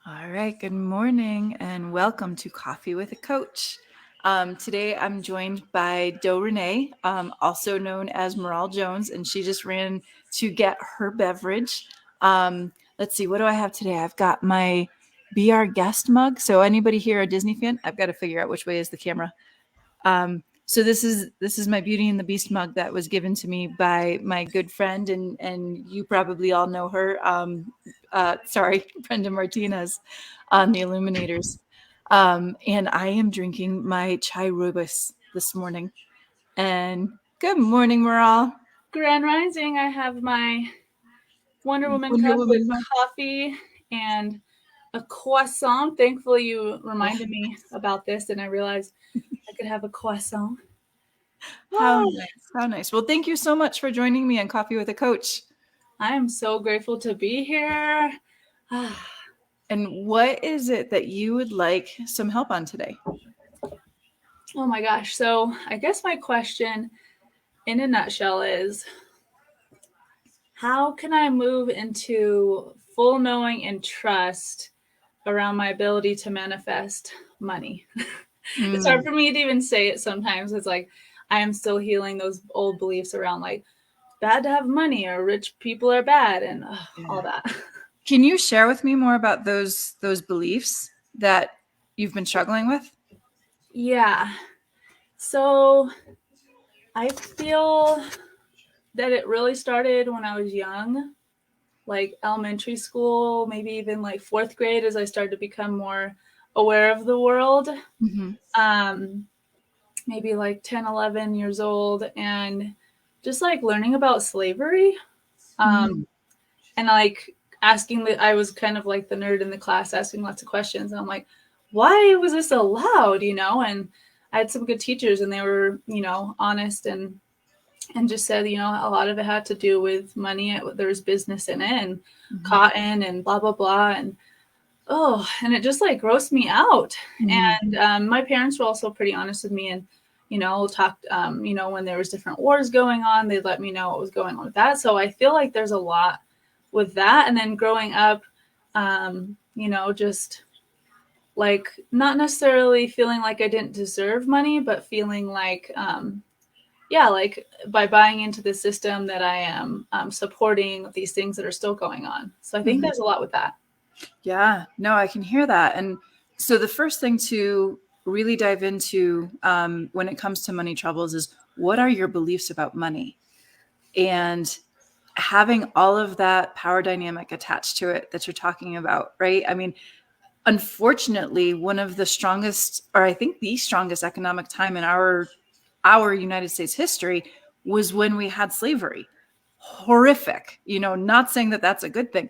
All right, good morning and welcome to Coffee with a Coach. Today I'm joined by Do Renee, also known as Meral Jones, and she just ran to get her beverage. Let's see, what do I have today? I've got my Be Our Guest mug. So anybody here a Disney fan? I've got to figure out which way is the camera. So this is my Beauty and the Beast mug that was given to me by my good friend, and you probably all know her. Brenda Martinez on the Illuminators. And I am drinking my chai rooibos this morning. And good morning, Moral. Grand Rising, I have my Wonder Woman Wonder cup with Woman mug. coffee and a croissant. Thankfully, you Oh, reminded me about this, and I realized I could have a croissant. how Oh, nice. How nice. Well, thank you so much for joining me on Coffee with a Coach. I am so grateful to be here. And what is it that you would like some help on today? Oh my gosh. So, I guess my question in a nutshell is how can I move into full knowing and trust around my ability to manifest money? It's hard Mm, for me to even say it sometimes. It's like I am still healing those old beliefs around like bad to have money or rich people are bad and all yeah. that. Can you share with me more about those beliefs that you've been struggling with? Yeah. So I feel that it really started when I was young, like elementary school, maybe even like fourth grade, as I started to become more aware of the world. Mm-hmm. Um, Maybe like 10, 11 years old, and just like learning about slavery. Mm, And like I was kind of like the nerd in the class asking lots of questions. And I'm like, why was this allowed? And I had some good teachers, and they were, honest and just said, a lot of it had to do with money. There was business in it and mm-hmm. cotton and blah, blah, blah. And it just like grossed me out. Mm-hmm. And my parents were also pretty honest with me and, talked, when there was different wars going on, they'd let me know what was going on with that. So I feel like there's a lot with that. And then growing up, just like not necessarily feeling like I didn't deserve money, but feeling like, yeah, like by buying into the system that I am supporting these things that are still going on. So I think Mm-hmm. there's a lot with that. Yeah, no, I can hear that. And so the first thing to really dive into when it comes to money troubles is what are your beliefs about money? And having all of that power dynamic attached to it that you're talking about, right? I mean, unfortunately, one of the strongest, or I think the strongest economic time in our United States history was when we had slavery. Horrific, not saying that that's a good thing,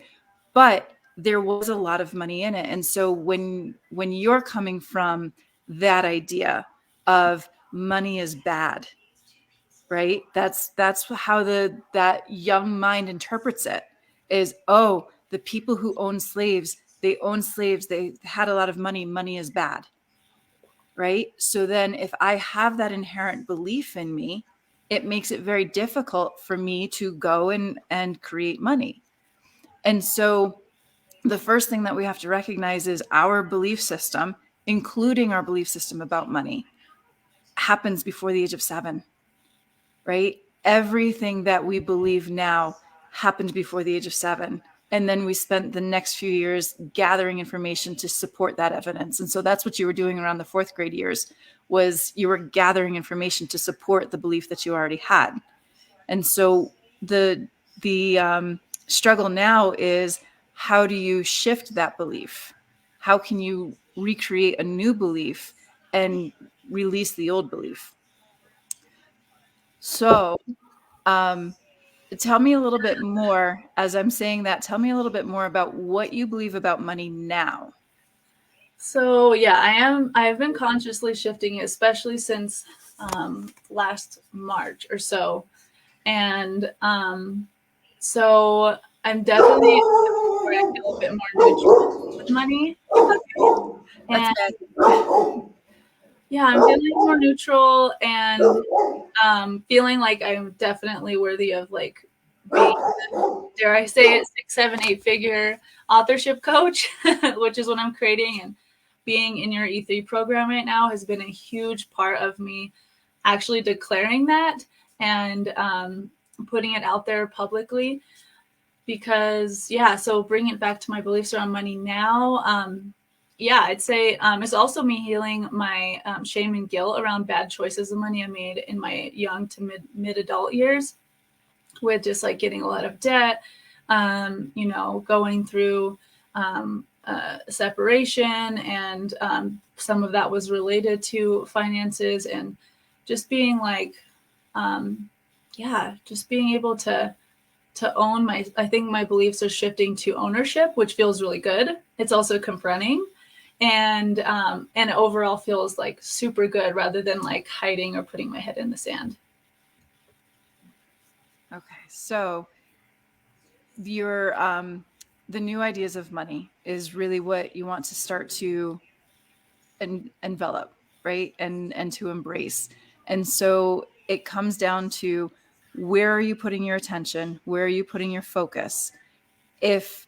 but there was a lot of money in it. And so when you're coming from that idea of money is bad, right? That's how that young mind interprets it is, oh, the people who own slaves, they had a lot of money, money is bad, right? So then if I have that inherent belief in me, it makes it very difficult for me to go and create money. And so the first thing that we have to recognize is our belief system, including our belief system about money, happens before the age of 7, right? Everything that we believe now happened before the age of 7. And then we spent the next few years gathering information to support that evidence. And so that's what you were doing around the fourth grade years, was you were gathering information to support the belief that you already had. And so the struggle now is, how do you shift that belief? How can you recreate a new belief and release the old belief? So um, tell me a little bit more, as I'm saying that, tell me a little bit more about what you believe about money now. So yeah, I have been consciously shifting, especially since last March or so, and so I'm definitely where I feel a bit more neutral with money, That's and bad. yeah, I'm feeling more neutral and feeling like I'm definitely worthy of like being, dare I say it, 6, 7, 8-figure authorship coach, which is what I'm creating. And being in your E3 program right now has been a huge part of me actually declaring that and putting it out there publicly. Because, yeah, so bringing it back to my beliefs around money now, yeah, I'd say it's also me healing my shame and guilt around bad choices of money I made in my young to mid adult years, with just like getting a lot of debt, going through separation, and some of that was related to finances, and just being like, just being able to own I think my beliefs are shifting to ownership, which feels really good. It's also confronting, and it overall feels like super good rather than like hiding or putting my head in the sand. Okay, so your the new ideas of money is really what you want to start to envelop, right? And to embrace. And so it comes down to, where are you putting your attention? Where are you putting your focus? If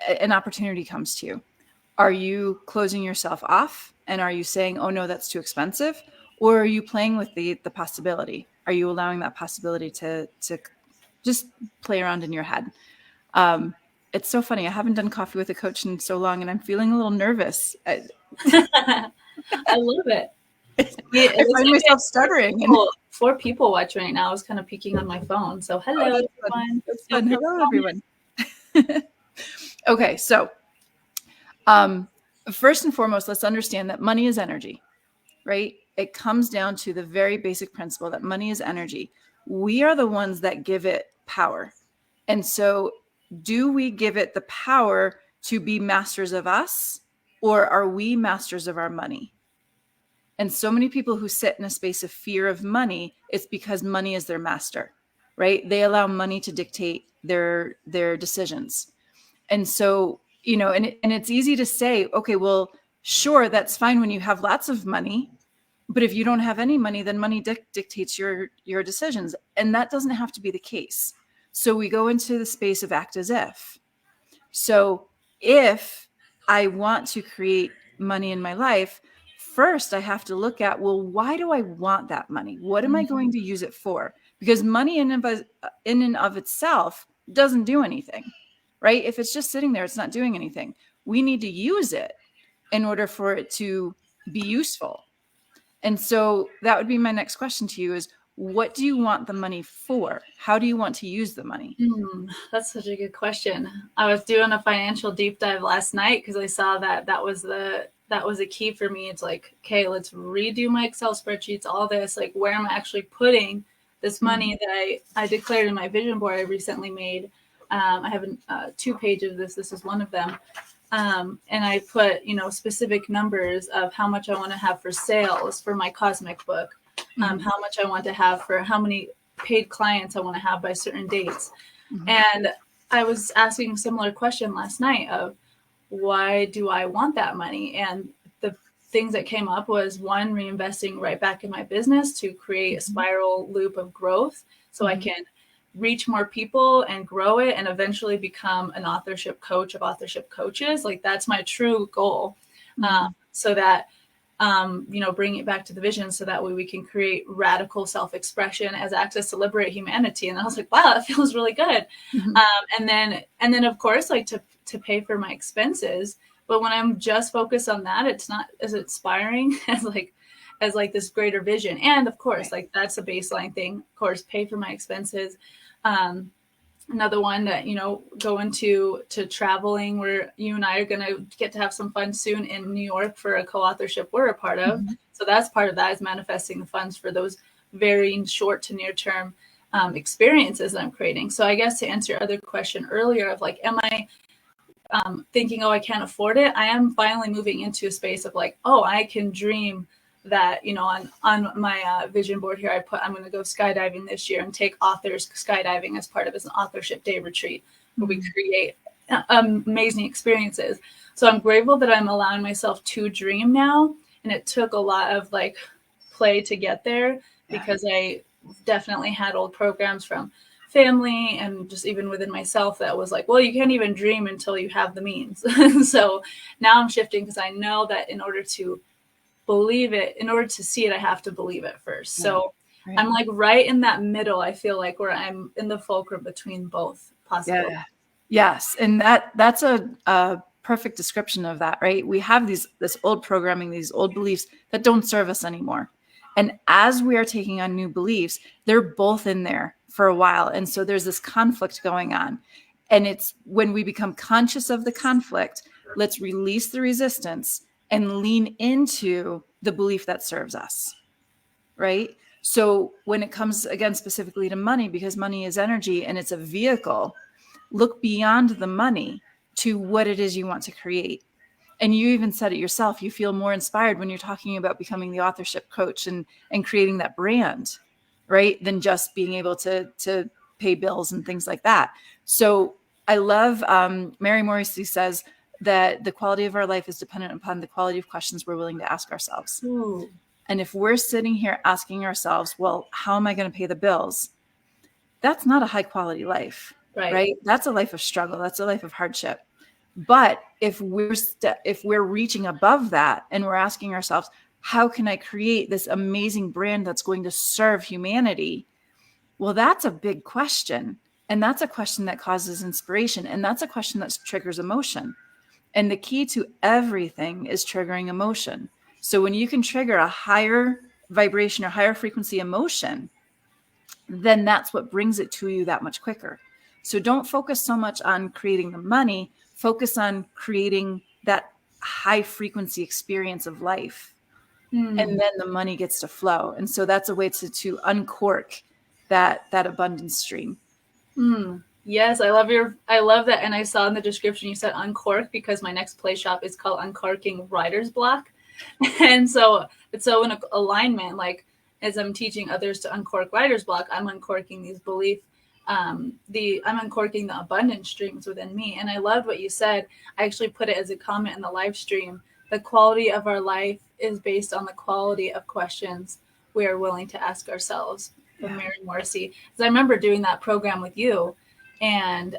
an opportunity comes to you, are you closing yourself off, and are you saying, oh no, that's too expensive? Or are you playing with the possibility? Are you allowing that possibility to just play around in your head? It's so funny. I haven't done coffee with a coach in so long, and I'm feeling a little nervous. I love it. I find myself stuttering. And 4 people watching right now. I was kind of peeking on my phone. So hello, everyone. That's fun. Hello, everyone. Okay, so first and foremost, let's understand that money is energy, right? It comes down to the very basic principle that money is energy. We are the ones that give it power. And so, do we give it the power to be masters of us, or are we masters of our money? And so many people who sit in a space of fear of money, it's because money is their master, right? They allow money to dictate their decisions. And so, and it's easy to say, okay, well, sure, that's fine when you have lots of money, but if you don't have any money, then money dictates your decisions. And that doesn't have to be the case. So we go into the space of act as if. So if I want to create money in my life, first I have to look at, well, why do I want that money? What am I going to use it for? Because money in and of itself doesn't do anything, right? If it's just sitting there, it's not doing anything. We need to use it in order for it to be useful. And so that would be my next question to you is, what do you want the money for? How do you want to use the money? That's such a good question. I was doing a financial deep dive last night because I saw that was a key for me. It's like, okay, let's redo my Excel spreadsheets, all this, like, where am I actually putting this money that I declared in my vision board I recently made. I have 2 pages of this. This is one of them. And I put, specific numbers of how much I want to have for sales for my cosmic book, how much I want to have for how many paid clients I want to have by certain dates. And I was asking a similar question last night of, why do I want that money? And the things that came up was, one, reinvesting right back in my business to create a spiral loop of growth so I can reach more people and grow it and eventually become an authorship coach of authorship coaches. Like, that's my true goal. So that, bring it back to the vision so that way we can create radical self-expression as access to liberate humanity. And I was like, wow, that feels really good. And then of course, like to pay for my expenses. But when I'm just focused on that, it's not as inspiring as this greater vision. And of course, like, that's a baseline thing. Of course, pay for my expenses. Another one that, go into traveling, where you and I are going to get to have some fun soon in New York for a co-authorship we're a part of. So that's part of that, is manifesting the funds for those very short to near term experiences that I'm creating. So I guess to answer your other question earlier of like, am I thinking, oh, I can't afford it? I am finally moving into a space of like, oh, I can dream that, on my vision board here, I'm going to go skydiving this year and take authors skydiving as part of an authorship day retreat where we create amazing experiences. So I'm grateful that I'm allowing myself to dream now. And it took a lot of like play to get there, because I definitely had old programs from family and just even within myself that was like, well, you can't even dream until you have the means. So now I'm shifting because I know that in order to believe it, in order to see it, I have to believe it first. Yeah. So Right. I'm like right in that middle, I feel like, where I'm in the fulcrum between both possibilities. Yeah. Yes. And that's a perfect description of that, right? We have this old programming, these old beliefs that don't serve us anymore. And as we are taking on new beliefs, they're both in there for a while. And so there's this conflict going on. And it's when we become conscious of the conflict, let's release the resistance and lean into the belief that serves us, right? So when it comes, again, specifically to money, because money is energy and it's a vehicle, look beyond the money to what it is you want to create. And you even said it yourself, you feel more inspired when you're talking about becoming the authorship coach and creating that brand, right? Than just being able to pay bills and things like that. So I love, Mary Morrissey says that the quality of our life is dependent upon the quality of questions we're willing to ask ourselves. Ooh. And if we're sitting here asking ourselves, well, how am I going to pay the bills? That's not a high quality life, right? That's a life of struggle. That's a life of hardship. But if we're reaching above that and we're asking ourselves, how can I create this amazing brand that's going to serve humanity? Well, that's a big question. And that's a question that causes inspiration. And that's a question that triggers emotion. And the key to everything is triggering emotion. So when you can trigger a higher vibration or higher frequency emotion, then that's what brings it to you that much quicker. So don't focus so much on creating the money, focus on creating that high frequency experience of life. And then the money gets to flow. And so that's a way to uncork that abundance stream. Yes, I love that. And I saw in the description you said uncork, because my next play shop is called Uncorking Writer's Block. And so it's so in alignment, like as I'm teaching others to uncork writer's block, I'm uncorking these belief, I'm uncorking the abundance streams within me. And I loved what you said. I actually put it as a comment in the live stream. The quality of our life is based on the quality of questions we are willing to ask ourselves. From Mary Morrissey. Because I remember doing that program with you, and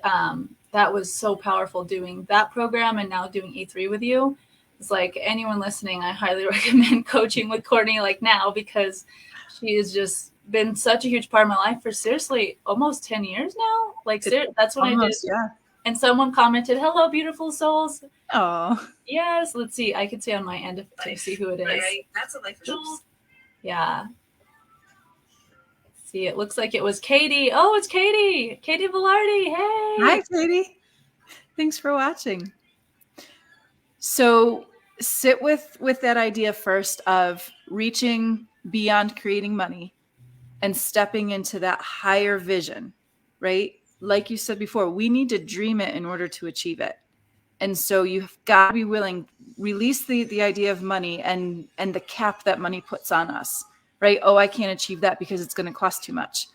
that was so powerful, doing that program and now doing E3 with you. It's like, anyone listening, I highly recommend coaching with Courtney like now, because she has just been such a huge part of my life for seriously almost 10 years now. Like that's when Almost, I did. Yeah. And someone commented, "Hello, beautiful souls." Oh, yes. Let's see. I can see on my end to see who it is. Right. That's a life of Oops. Yeah. See, it looks like it was Katie. Oh, it's Katie. Katie Velarde. Hey. Hi, Katie. Thanks for watching. So sit with that idea first of reaching beyond creating money and stepping into that higher vision, right? Like you said before, we need to dream it in order to achieve it. And so you've got to be willing, release the idea of money and the cap that money puts on us, right? Oh, I can't achieve that because it's going to cost too much.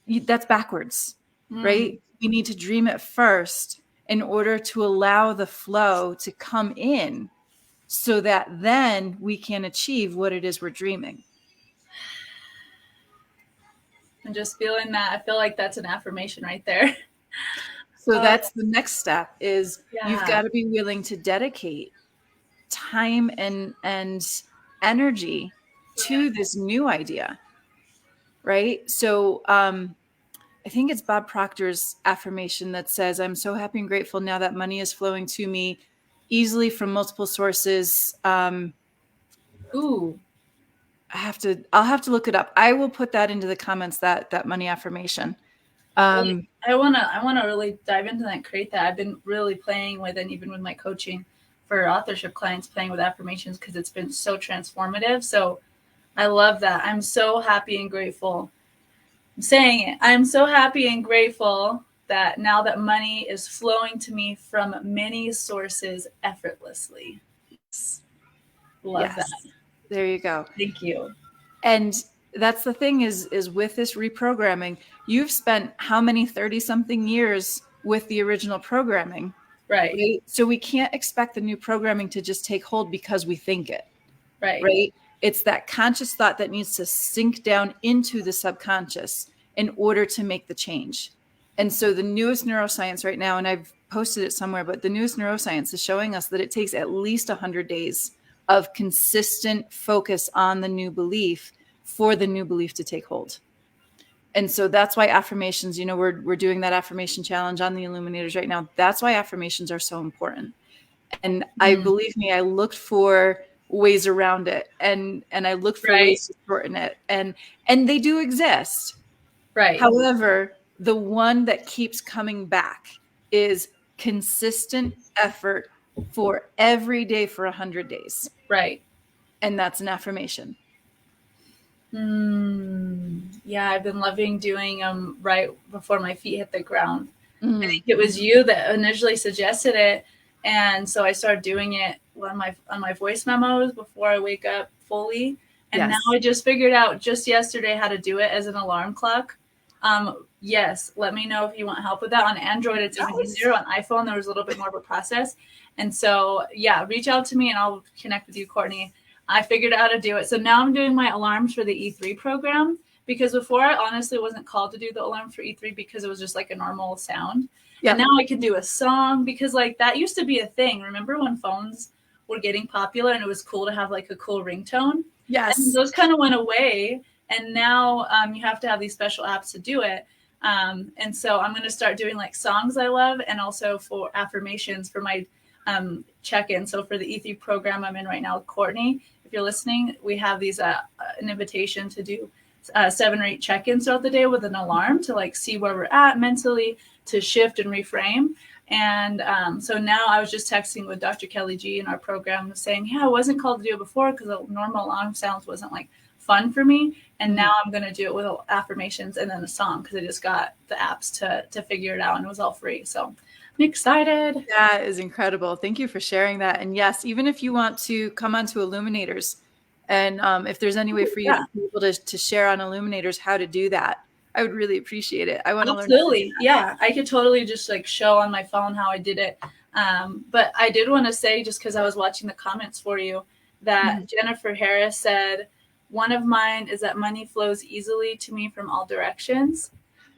That's backwards, right? We need to dream it first in order to allow the flow to come in so that then we can achieve what it is we're dreaming. I'm just feeling that. I feel like that's an affirmation right there. So that's the next step is you've got to be willing to dedicate time and energy to this new idea, right? So I think it's Bob Proctor's affirmation that says, "I'm so happy and grateful now that money is flowing to me easily from multiple sources." Ooh. I'll have to look it up. I will put that into the comments, that money affirmation. I wanna really dive into that and create that. I've been really playing with, and even with my coaching for authorship clients, playing with affirmations because it's been so transformative. So I love that. I'm so happy and grateful. I'm saying it. I'm so happy and grateful that now that money is flowing to me from many sources effortlessly. Love that. There you go. Thank you. And that's the thing is with this reprogramming, you've spent how many 30-something years with the original programming, right? So we can't expect the new programming to just take hold because we think it, right? It's that conscious thought that needs to sink down into the subconscious in order to make the change. And so the newest neuroscience right now, and I've posted it somewhere, but the newest neuroscience is showing us that it takes at least 100 days of consistent focus on the new belief for the new belief to take hold. And so that's why affirmations, we're doing that affirmation challenge on the Illuminators right now. That's why affirmations are so important. And believe me, I looked for ways around it, and I looked for ways to shorten it, and they do exist. Right. However, the one that keeps coming back is consistent effort for every day for 100 days. Right. And that's an affirmation. Yeah, I've been loving doing them right before my feet hit the ground. I think it was you that initially suggested it, and so I started doing it on my voice memos before I wake up fully. And now I just figured out just yesterday how to do it as an alarm clock. Yes, let me know if you want help with that. On Android, it's even easier. On iPhone, there was a little bit more of a process. And so, yeah, reach out to me and I'll connect with you, Courtney. I figured out how to do it. So now I'm doing my alarms for the E3 program, because before I honestly wasn't called to do the alarms for E3 because it was just like a normal sound. Yeah. And now I can do a song, because like that used to be a thing. Remember when phones were getting popular and it was cool to have like a cool ringtone? Yes. And those kind of went away. And now you have to have these special apps to do it. And so I'm going to start doing like songs I love, and also for affirmations for my check-in. So for the E3 program I'm in right now with Courtney, if you're listening, we have these an invitation to do 7 or 8 check-ins throughout the day with an alarm to like see where we're at mentally, to shift and reframe. And so now I was just texting with Dr. Kelly G in our program saying, yeah, I wasn't called to do it before because the normal alarm sounds wasn't like fun for me. And now I'm going to do it with affirmations and then a song, because I just got the apps to figure it out, and it was all free. So I'm excited. That is incredible. Thank you for sharing that. And yes, even if you want to come onto Illuminators, and if there's any way for you to be able to share on Illuminators how to do that, I would really appreciate it. I want to learn. Absolutely. Yeah, I could totally just like show on my phone how I did it. But I did want to say, just because I was watching the comments for you, that Jennifer Harris said, one of mine is that money flows easily to me from all directions.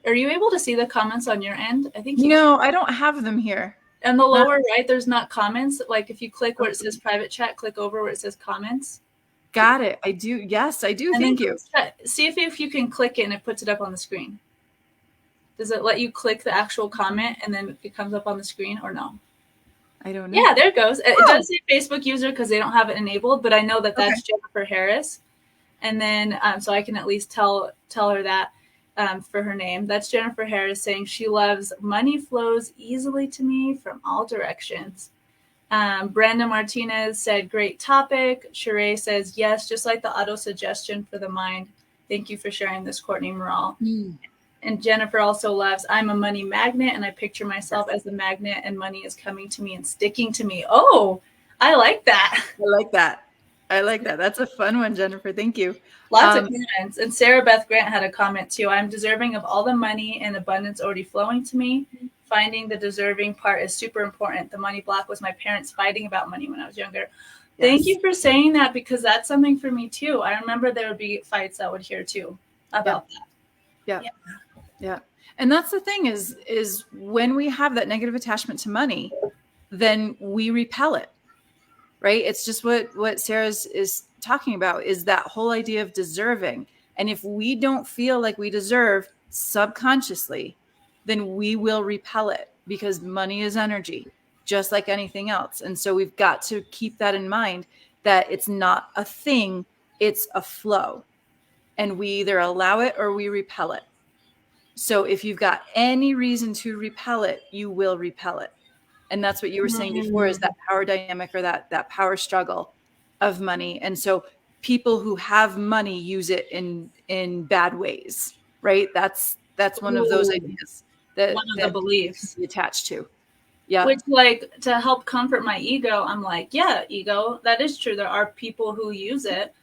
Are you able to see the comments on your end? I think I don't have them here. On the lower right, there's not comments. Like if you click where it says private chat, click over where it says comments. Got it. I do. Yes, I do. Thank you. See if you can click it and it puts it up on the screen. Does it let you click the actual comment and then it comes up on the screen, or no? I don't know. Yeah, there it goes. It does say Facebook user because they don't have it enabled, but I know that that's Jennifer Harris. And then, so I can at least tell her that for her name. That's Jennifer Harris saying she loves money flows easily to me from all directions. Brenda Martinez said, great topic. Sheree says, yes, just like the auto suggestion for the mind. Thank you for sharing this, Courtney Meral. And Jennifer also loves, I'm a money magnet, and I picture myself as a magnet, and money is coming to me and sticking to me. Oh, I like that. I like that. That's a fun one, Jennifer. Thank you. Lots of comments. And Sarah Beth Grant had a comment too. I'm deserving of all the money and abundance already flowing to me. Finding the deserving part is super important. The money block was my parents fighting about money when I was younger. Thank you for saying that, because that's something for me too. I remember there would be fights I would hear too about that. Yeah. And that's the thing is when we have that negative attachment to money, then we repel it. Right? It's just what Sarah's is talking about, is that whole idea of deserving. And if we don't feel like we deserve subconsciously, then we will repel it, because money is energy, just like anything else. And so we've got to keep that in mind, that it's not a thing, it's a flow. And we either allow it or we repel it. So if you've got any reason to repel it, you will repel it. And that's what you were saying before, is that power dynamic, or that power struggle of money. And so people who have money use it in bad ways, right? That's one of those ideas that one of the beliefs attached to. Yeah. Which, like, to help comfort my ego, I'm like, yeah, ego, that is true. There are people who use it,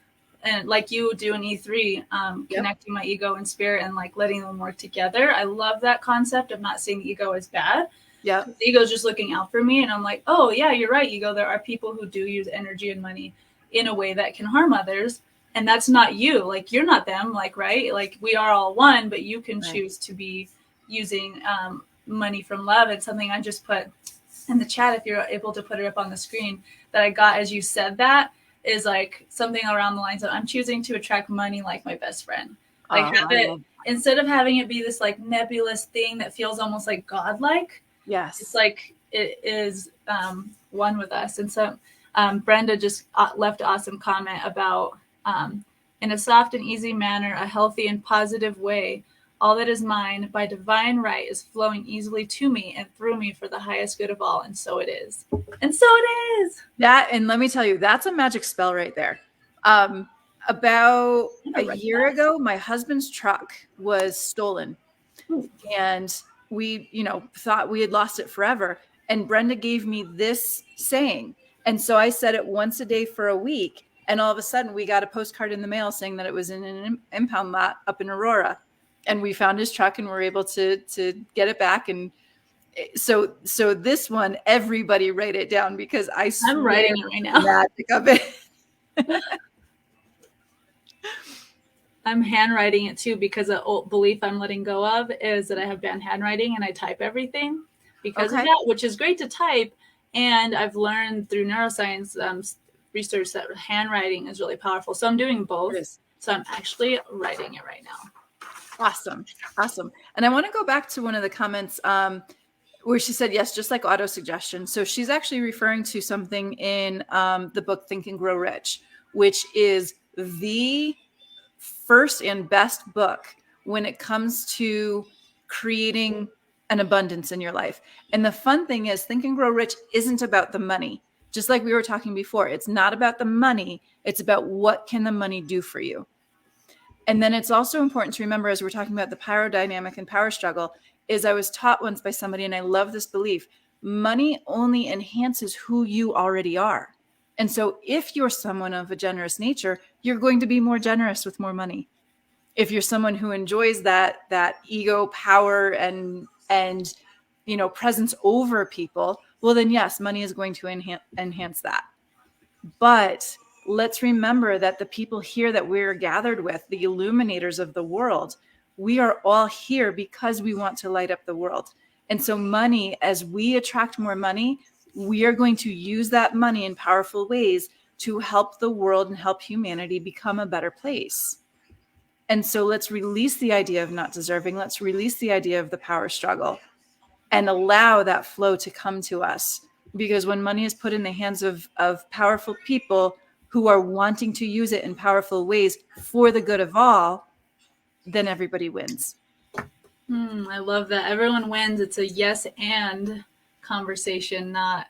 and like you do in E3, connecting my ego and spirit and like letting them work together. I love that concept of not seeing ego as bad. Yeah. The ego's just looking out for me. And I'm like, oh yeah, you're right, ego. There are people who do use energy and money in a way that can harm others. and that's not you. Like, you're not them, like, right? Like, we are all one, but you can Right. choose to be using money from love. And something I just put in the chat, if you're able to put it up on the screen, that I got as you said that, is like something around the lines of, I'm choosing to attract money like my best friend. Like, have it, instead of having it be this like nebulous thing that feels almost like godlike. Yes. It's like it is one with us. And so Brenda just left an awesome comment about in a soft and easy manner, a healthy and positive way, all that is mine by divine right is flowing easily to me and through me for the highest good of all. And so it is. And so it is. That, and let me tell you, that's a magic spell right there. About a year ago, my husband's truck was stolen. And we, thought we had lost it forever. And Brenda gave me this saying. And so I said it once a day for a week. And all of a sudden we got a postcard in the mail saying that it was in an impound lot up in Aurora. And we found his truck and were able to get it back. And so this one, everybody write it down, because I'm writing it right now. The magic of it. I'm handwriting it too, because a belief I'm letting go of is that I have bad handwriting and I type everything because of that, which is great to type. And I've learned through neuroscience research that handwriting is really powerful. So I'm doing both. So I'm actually writing it right now. Awesome. And I want to go back to one of the comments where she said, yes, just like auto-suggestion. So she's actually referring to something in the book Think and Grow Rich, which is the first and best book when it comes to creating an abundance in your life. And the fun thing is, Think and Grow Rich isn't about the money. Just like we were talking before, it's not about the money. It's about what can the money do for you. And then it's also important to remember, as we're talking about the power dynamic and power struggle, is I was taught once by somebody, and I love this belief, money only enhances who you already are. And so if you're someone of a generous nature, you're going to be more generous with more money. If you're someone who enjoys that ego, power, and presence over people, well, then yes, money is going to enhance that. But let's remember that the people here that we're gathered with, the illuminators of the world, we are all here because we want to light up the world. And so money, as we attract more money, we are going to use that money in powerful ways to help the world and help humanity become a better place. And so let's release the idea of not deserving. Let's release the idea of the power struggle and allow that flow to come to us. Because when money is put in the hands of powerful people who are wanting to use it in powerful ways for the good of all, then everybody wins. I love that. Everyone wins. It's a yes and conversation, not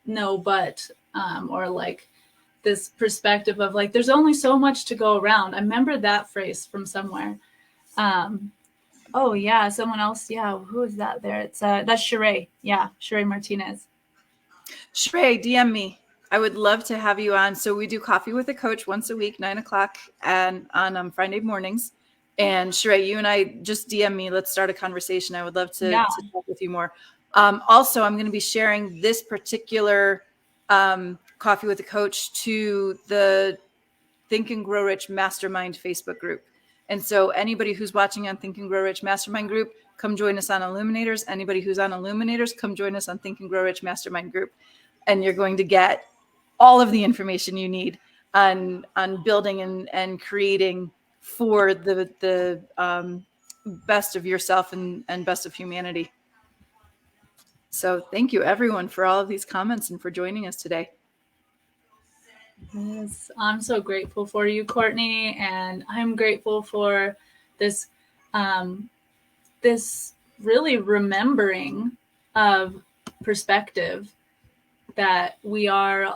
no but, or like this perspective of like, there's only so much to go around. I remember that phrase from somewhere. Oh yeah, someone else. Yeah, who is that there? It's that's Sheree. Yeah, Sheree Martinez. Sheree, DM me. I would love to have you on. So we do Coffee with a Coach once a week, 9:00, and on Friday mornings. And Sheree, you and I, just DM me. Let's start a conversation. I would love to talk with you more. Also, I'm going to be sharing this particular Coffee with a Coach to the Think and Grow Rich Mastermind Facebook group. And so anybody who's watching on Think and Grow Rich Mastermind group, come join us on Illuminators. Anybody who's on Illuminators, come join us on Think and Grow Rich Mastermind group. And you're going to get all of the information you need on building and creating for the best of yourself and best of humanity. So thank you everyone for all of these comments and for joining us today. Yes, I'm so grateful for you, Courtney, and I'm grateful for this this really remembering of perspective that we are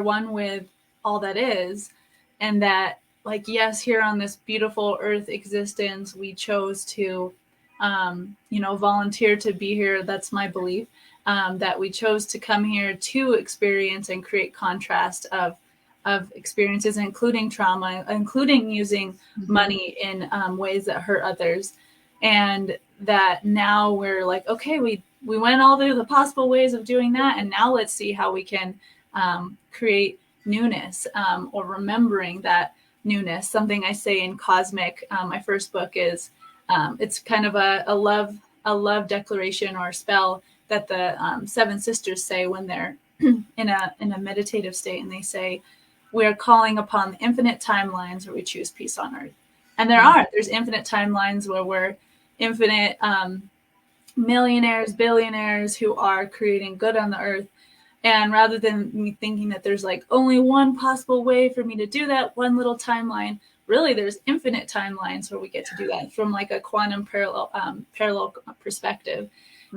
one with all that is, and that, like, yes, here on this beautiful earth existence, we chose to volunteer to be here. That's my belief. That we chose to come here to experience and create contrast of experiences, including trauma, including using money in ways that hurt others. And that now we're like, okay, we went all through the possible ways of doing that. And now let's see how we can create newness, or remembering that newness. Something I say in Cosmic, my first book is, it's kind of a love declaration or spell that the seven sisters say when they're in a meditative state, and they say, we are calling upon the infinite timelines where we choose peace on earth. And there's infinite timelines where we're infinite millionaires, billionaires who are creating good on the earth. And rather than me thinking that there's like only one possible way for me to do that, one little timeline, really there's infinite timelines where we get to do that from like a quantum parallel perspective.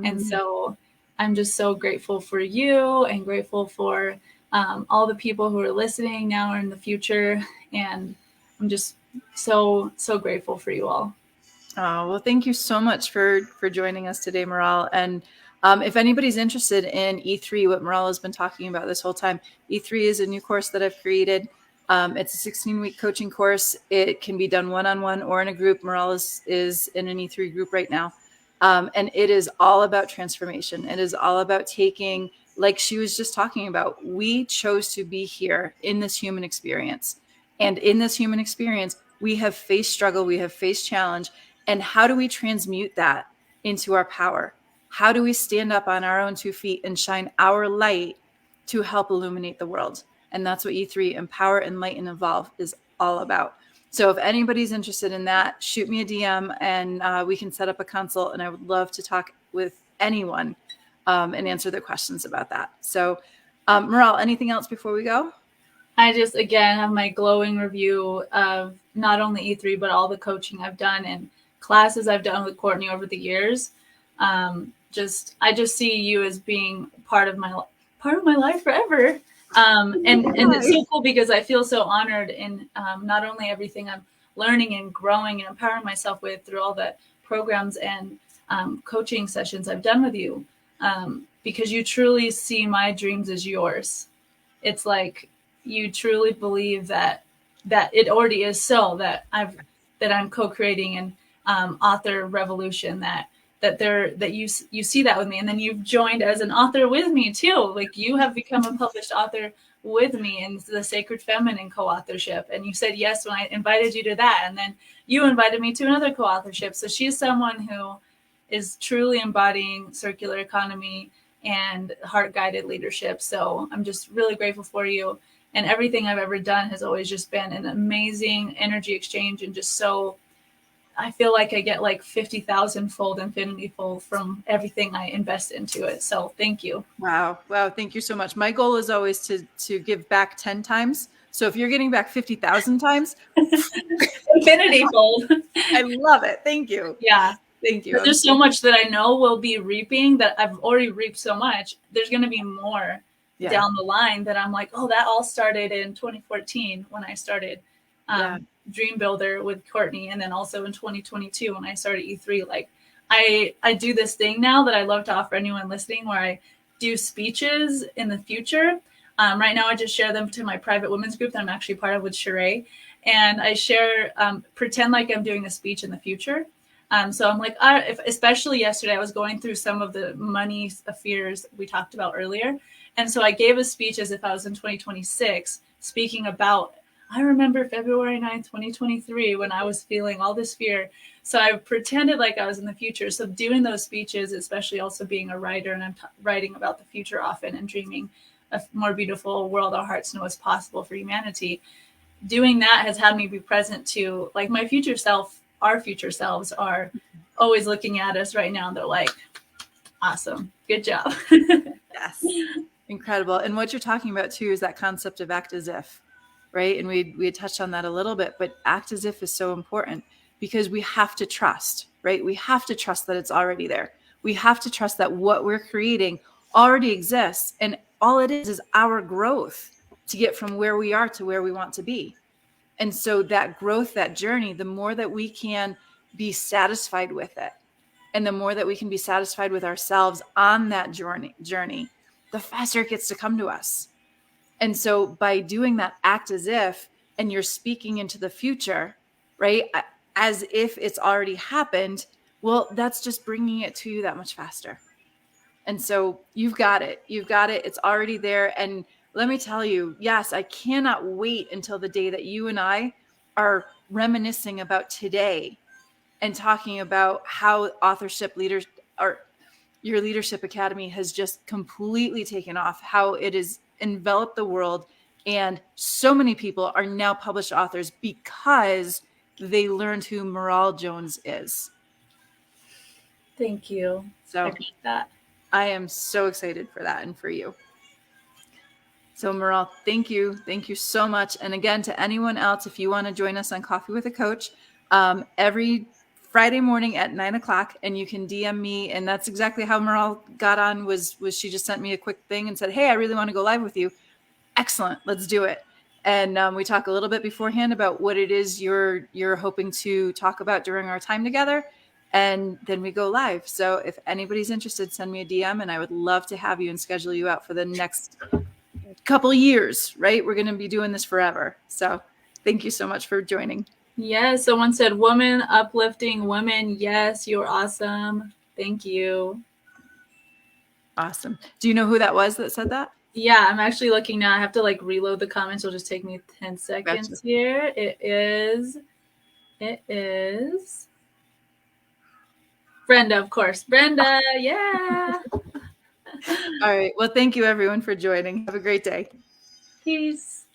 And so I'm just so grateful for you, and grateful for all the people who are listening now or in the future. And I'm just so grateful for you all. Oh, well, thank you so much for joining us today, Meral. And if anybody's interested in E3, what Meral has been talking about this whole time, E3 is a new course that I've created. It's a 16-week coaching course. It can be done one-on-one or in a group. Meral is in an E3 group right now. And it is all about transformation. It is all about taking, like she was just talking about, we chose to be here in this human experience. And in this human experience, we have faced struggle, we have faced challenge. And how do we transmute that into our power? How do we stand up on our own 2 feet and shine our light to help illuminate the world? And that's what E3, Empower, Enlighten, Evolve, is all about. So if anybody's interested in that, shoot me a DM and we can set up a consult. And I would love to talk with anyone and answer their questions about that. So, Meral, anything else before we go? I just, again, have my glowing review of not only E3, but all the coaching I've done and classes I've done with Courtney over the years. I just see you as being part of my life forever. And it's so cool because I feel so honored in not only everything I'm learning and growing and empowering myself with through all the programs and coaching sessions I've done with you, because you truly see my dreams as yours. It's like you truly believe that it already is so, that I'm co-creating an author revolution, that you see that with me, and then you've joined as an author with me too. Like, you have become a published author with me in the Sacred Feminine co-authorship, and you said yes when I invited you to that, and then you invited me to another co-authorship. So she's someone who is truly embodying circular economy and heart-guided leadership. So I'm just really grateful for you. And everything I've ever done has always just been an amazing energy exchange, and just so I feel like I get like 50,000 fold, infinity fold from everything I invest into it. So thank you. Wow. Thank you so much. My goal is always to give back 10 times. So if you're getting back 50,000 times, infinity fold. I love it. Thank you. Yeah. Thank you. There's so much that I know will be reaping, that I've already reaped so much. There's going to be more down the line that I'm like, oh, that all started in 2014 when I started Dream Builder with Courtney. And then also in 2022 when I started E3. Like, I do this thing now that I love to offer anyone listening, where I do speeches in the future. Right now I just share them to my private women's group that I'm actually part of with Sheree. And I share, pretend like I'm doing a speech in the future. So I'm like, especially yesterday, I was going through some of the money fears we talked about earlier. And so I gave a speech as if I was in 2026, speaking about, I remember February 9th, 2023, when I was feeling all this fear. So I pretended like I was in the future. So doing those speeches, especially also being a writer, and I'm writing about the future often and dreaming a more beautiful world our hearts know is possible for humanity. Doing that has had me be present to, like, my future self, our future selves are always looking at us right now. And they're like, awesome, good job. Yes. Incredible. And what you're talking about too is that concept of act as if, right? And we had touched on that a little bit, but act as if is so important, because we have to trust, right? We have to trust that it's already there. We have to trust that what we're creating already exists, and all it is our growth to get from where we are to where we want to be. And so that growth, that journey, the more that we can be satisfied with it, and the more that we can be satisfied with ourselves on that journey, the faster it gets to come to us. And so by doing that act as if, and you're speaking into the future, right? As if it's already happened, well, that's just bringing it to you that much faster. And so you've got it. It's already there. And let me tell you, yes, I cannot wait until the day that you and I are reminiscing about today and talking about how authorship leaders or your leadership academy has just completely taken off, how it has enveloped the world. And so many people are now published authors because they learned who Meral Jones is. Thank you. I So got that. I am so excited for that and for you. So, Meral, thank you. Thank you so much. And again, to anyone else, if you want to join us on Coffee with a Coach, every Friday morning at 9 o'clock, and you can DM me. And that's exactly how Meral got on was she just sent me a quick thing and said, hey, I really want to go live with you. Excellent. Let's do it. And we talk a little bit beforehand about what it is you're hoping to talk about during our time together. And then we go live. So if anybody's interested, send me a DM, and I would love to have you and schedule you out for the next couple years, right? We're going to be doing this forever. So thank you so much for joining. Yes, someone said woman uplifting women. Yes, you're awesome. Thank you. Awesome. Do you know who that was that said that? Yeah, I'm actually looking now. I have to like reload the comments. It'll just take me 10 seconds Gotcha. here. It is Brenda, of course. Brenda, yeah. All right. Well, thank you everyone for joining. Have a great day. Peace.